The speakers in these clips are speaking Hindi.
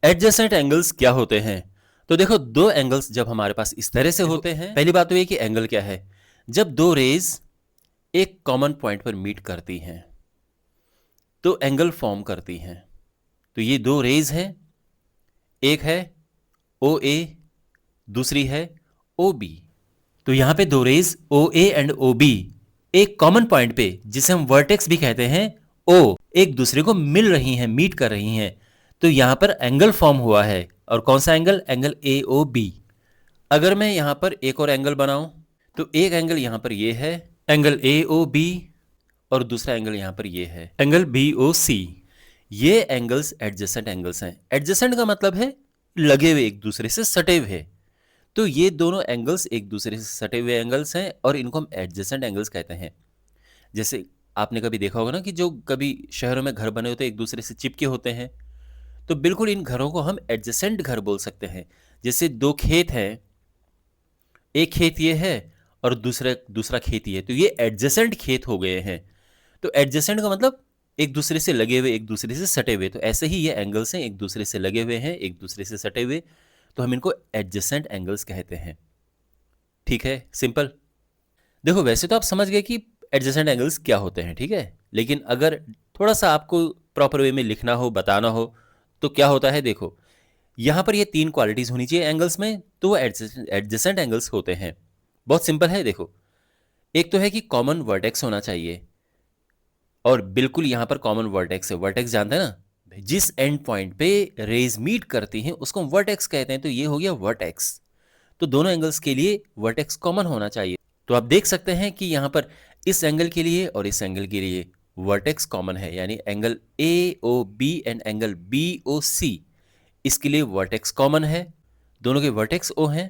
एडजेसेंट एंगल्स क्या होते हैं? तो देखो, दो एंगल्स जब हमारे पास इस तरह से होते हैं, पहली बात तो ये कि एंगल क्या है। जब दो रेज एक कॉमन पॉइंट पर मीट करती हैं तो एंगल फॉर्म करती हैं। तो ये दो रेज हैं, एक है ओ ए, दूसरी है ओ बी। तो यहां पे दो rays O A and O B एक कॉमन पॉइंट पे, जिसे हम वर्टेक्स भी कहते हैं, ओ, एक दूसरे को मिल रही हैं, मीट कर रही हैं। तो यहां पर एंगल फॉर्म हुआ है। और कौन सा angle? Angle A O B. अगर मैं यहां पर एक और एंगल बनाऊं तो एक एंगल यहां पर ये है, एंगल ए ओ बी, और दूसरा एंगल यहां पर ये है, एंगल बी ओ सी। ये एंगल्स एडजेसेंट एंगल्स हैं। एडजेसेंट का मतलब है लगे हुए, एक दूसरे से सटे हुए। तो ये दोनों एंगल्स एक दूसरे से सटे हुए एंगल्स हैं और इनको हम एडजेसेंट एंगल्स कहते हैं। जैसे आपने कभी देखा होगा ना कि जो कभी शहरों में घर बने होते हैं एक दूसरे से चिपके होते हैं, तो बिल्कुल इन घरों को हम एडजेसेंट घर बोल सकते हैं। जैसे दो खेत हैं, एक खेत ये है और दूसरा दूसरा खेत ये है, तो ये एडजेसेंट खेत हो गए हैं। तो एडजेसेंट का मतलब एक दूसरे से लगे हुए, एक दूसरे से सटे हुए। तो ऐसे ही ये एंगल्स हैं, एक दूसरे से लगे हुए हैं, एक दूसरे से सटे हुए। तो हम इनको एडजेसेंट एंगल्स कहते हैं। ठीक है, सिंपल। देखो, वैसे तो आप समझ गए कि एडजेसेंट एंगल्स क्या होते हैं, ठीक है। लेकिन अगर थोड़ा सा आपको प्रॉपर वे में लिखना हो, बताना हो, तो क्या होता है, देखो, यहां पर ये तीन क्वालिटीज होनी चाहिए एंगल्स में, तो वो एडजेसेंट एंगल्स होते हैं। बहुत सिंपल है, देखो। एक तो है कि कॉमन वर्टेक्स होना चाहिए, और बिल्कुल यहां पर कॉमन वर्टेक्स है। वर्टेक्स जानते हैं ना, जिस एंड पॉइंट पे रेज मीट करती हैं उसको हम वर्टेक्स कहते हैं। तो ये हो गया वर्टेक्स। तो दोनों एंगल्स के लिए वर्टेक्स कॉमन होना चाहिए। तो आप देख सकते हैं कि यहां पर इस एंगल के लिए और इस एंगल के लिए वर्टेक्स कॉमन है, यानी angle A O B and angle B O C, इसके लिए वर्टेक्स कॉमन है। दोनों के वर्टेक्स ओ हैं।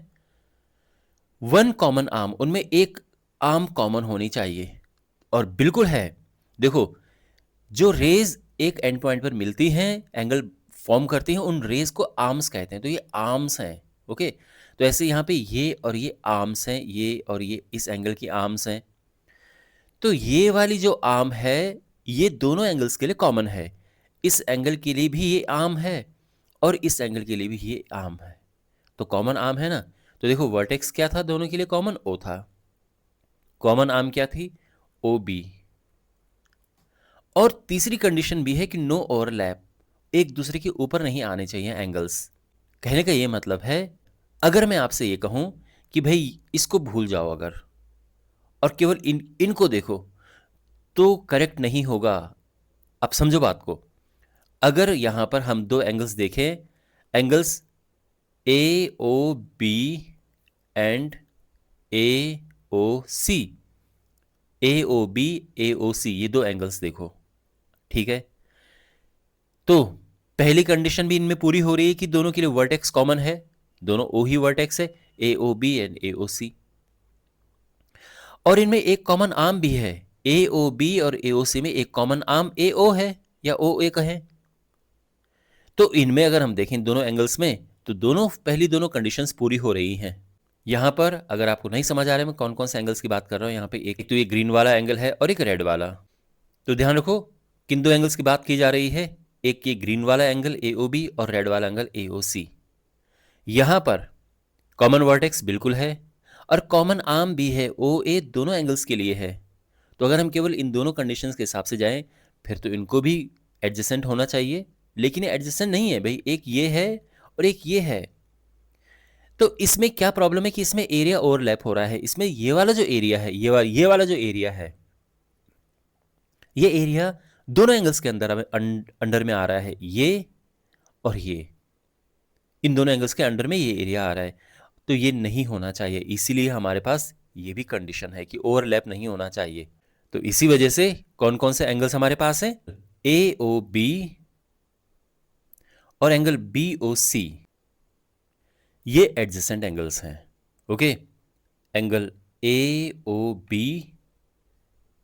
वन कॉमन आर्म, उनमें एक आर्म कॉमन होनी चाहिए, और बिल्कुल है। देखो, जो रेज एक एंड पॉइंट पर मिलती हैं, एंगल फॉर्म करती हैं, उन रेज को आर्म्स कहते हैं। तो ये आर्म्स हैं, ओके। तो ऐसे यहाँ पे ये और ये आर्म्स हैं, ये और ये इस एंगल की आर्म्स हैं। तो ये वाली जो आर्म है, ये दोनों एंगल्स के लिए कॉमन है। इस एंगल के लिए भी ये आर्म है और इस एंगल के लिए भी ये आर्म है। तो कॉमन आर्म है ना। तो देखो, वर्टेक्स क्या था दोनों के लिए? कॉमन ओ था। कॉमन आर्म क्या थी? O B. और तीसरी कंडीशन भी है कि नो ओवरलैप, एक दूसरे के ऊपर नहीं आने चाहिए एंगल्स। कहने का ये मतलब है, अगर मैं आपसे ये कहूं कि भाई इसको भूल जाओ अगर, और केवल इनको देखो, तो करेक्ट नहीं होगा। आप समझो बात को। अगर यहां पर हम दो एंगल्स देखें, angles A O B and A O C, A O B A O C, ये दो एंगल्स देखो, ठीक है। तो पहली कंडीशन भी इनमें पूरी हो रही है कि दोनों के लिए वर्टेक्स कॉमन है, दोनों ओ ही वर्टेक्स है, ए O B and A O सी। और इनमें एक कॉमन आर्म भी है, ए ओ बी और ए ओ सी में एक कॉमन आर्म ए ओ है, या ओ ए कहें। तो इनमें अगर हम देखें दोनों एंगल्स में, तो दोनों पहली दोनों कंडीशंस पूरी हो रही हैं। यहां पर अगर आपको नहीं समझ आ रहा है मैं कौन कौन से एंगल्स की बात कर रहा हूं, यहां पे एक तो ये ग्रीन वाला एंगल है और एक रेड वाला। तो ध्यान रखो, किन दो एंगल्स की बात की जा रही है? एक ये ग्रीन वाला एंगल ए ओ बी और रेड वाला एंगल ए ओ सी। यहां पर कॉमन वर्टेक्स बिल्कुल है, और कॉमन आर्म भी है, ओ ए दोनों एंगल्स के लिए है। तो अगर हम केवल इन दोनों कंडीशंस के हिसाब से जाएं, फिर तो इनको भी एडजेसेंट होना चाहिए। लेकिन ये एडजेसेंट नहीं है भाई, एक ये है और एक ये है। तो इसमें क्या प्रॉब्लम है कि इसमें एरिया ओवरलैप हो रहा है। इसमें ये वाला जो एरिया है, ये वाला जो एरिया है, ये एरिया दोनों एंगल्स के अंडर में आ रहा है, ये और ये, इन दोनों एंगल्स के अंडर में ये एरिया आ रहा है। तो ये नहीं होना चाहिए, इसीलिए हमारे पास ये भी कंडीशन है कि ओवरलैप नहीं होना चाहिए। तो इसी वजह से कौन कौन से एंगल्स हमारे पास हैं? ए ओ बी और एंगल बी ओ सी, ये एडजेसेंट एंगल्स हैं, okay. Angle A O B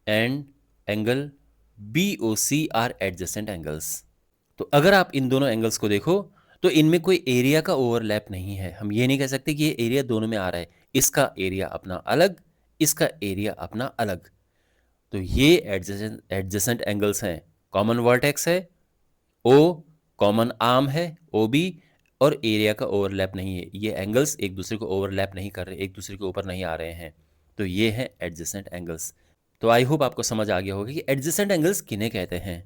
and angle B O C are adjacent angles. तो अगर आप इन दोनों एंगल्स को देखो, तो इनमें कोई एरिया का ओवरलैप नहीं है। हम ये नहीं कह सकते कि ये एरिया दोनों में आ रहा है, इसका एरिया अपना अलग, इसका एरिया अपना अलग। तो ये एडजेसेंट एंगल्स हैं। कॉमन वर्टेक्स है ओ, कॉमन आर्म है OB और एरिया का ओवरलैप नहीं है, ये एंगल्स एक दूसरे को ओवरलैप नहीं कर रहे, एक दूसरे के ऊपर नहीं आ रहे हैं, तो ये है एडजेसेंट एंगल्स। तो आई होप आपको समझ आ गया होगा कि एडजेसेंट एंगल्स किन्हें कहते हैं।